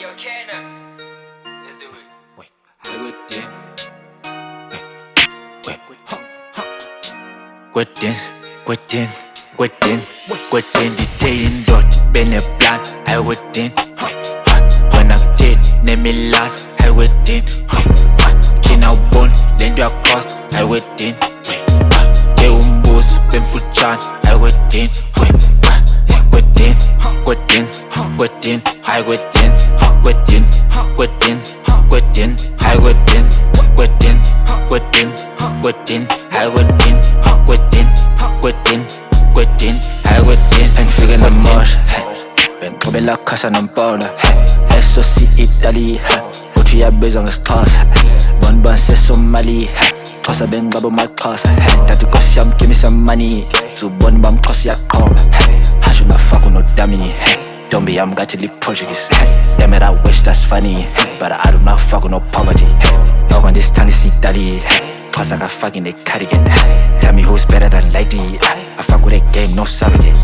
yo, Kenna. Let's do it. Wait, KWEDINI. KWEDINI di tayin dot bene plan KWEDINI. When I did name me last KWEDINI. Kina bon lend your cost KWEDINI. Ke umbus ben fuchan KWEDINI. KWEDINI KWEDINI KWEDINI Enfika namasha benqobela khasa nompona SOC Italy uthi yabizwa ngesixhosa bona basesomali xhosa benqabo maxhosa thathi nkosi yami give me some money zubona bamxhosa yaqhoma hasho nafaku no dummy don't be I'm got to live Portuguese. Damn it, I wish that's funny, but I do not fuck with no poverty. Dog on this town is Italy, cause I got fucking the cardigan. Tell me who's better than Lady. I fuck with a gang, no surrogate.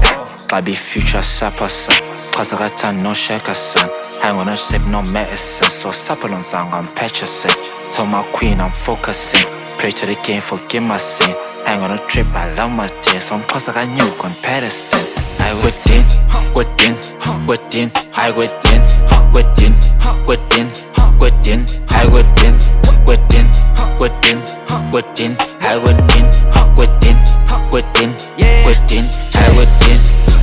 I be future sapasa, cause I got time, no shaker son. Hang on a sip, no medicine, so supple on song, I'm purchasing. Tell my queen I'm focusing, pray to the game, forgive my sin. Hang on a trip, I love my tears, so I'm cause I got new comparison. KWEDINI, KWEDINI, KWEDINI, KWEDINI, KWEDINI, KWEDINI, KWEDINI, KWEDINI, KWEDINI, KWEDINI, KWEDINI,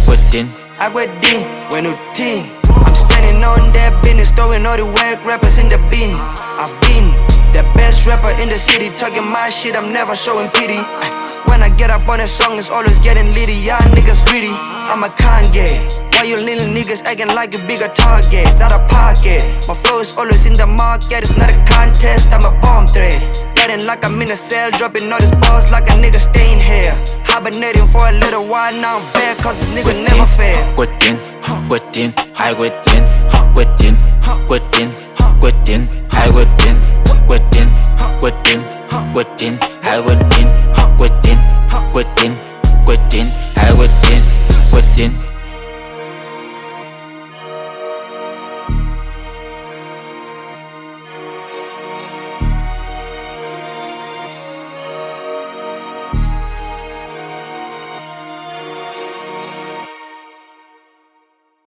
KWEDINI, KWEDINI, when you think I'm standing on that business, throwing all the whack rappers in the bin. I've been the best rapper in the city, talking my shit, I'm never showing pity. When I get up on a song, it's always getting litty. Y'all niggas greedy, I'm a Kanye. Why you little niggas acting like a bigger target? Out of pocket, my flow is always in the market. It's not a contest, I'm a bomb threat. Riding like I'm in a cell, dropping all these balls like a nigga staying here. Hibernating for a little while, now I'm back, cause this nigga never fail. KWEDINI, KWEDINI, KWEDINI, KWEDINI, KWEDINI, KWEDINI, KWEDINI, KWEDINI, KWEDINI, KWEDINI, KWEDINI, KWEDINI, KWEDINI, KWEDINI, KWEDINI, KWEDINI.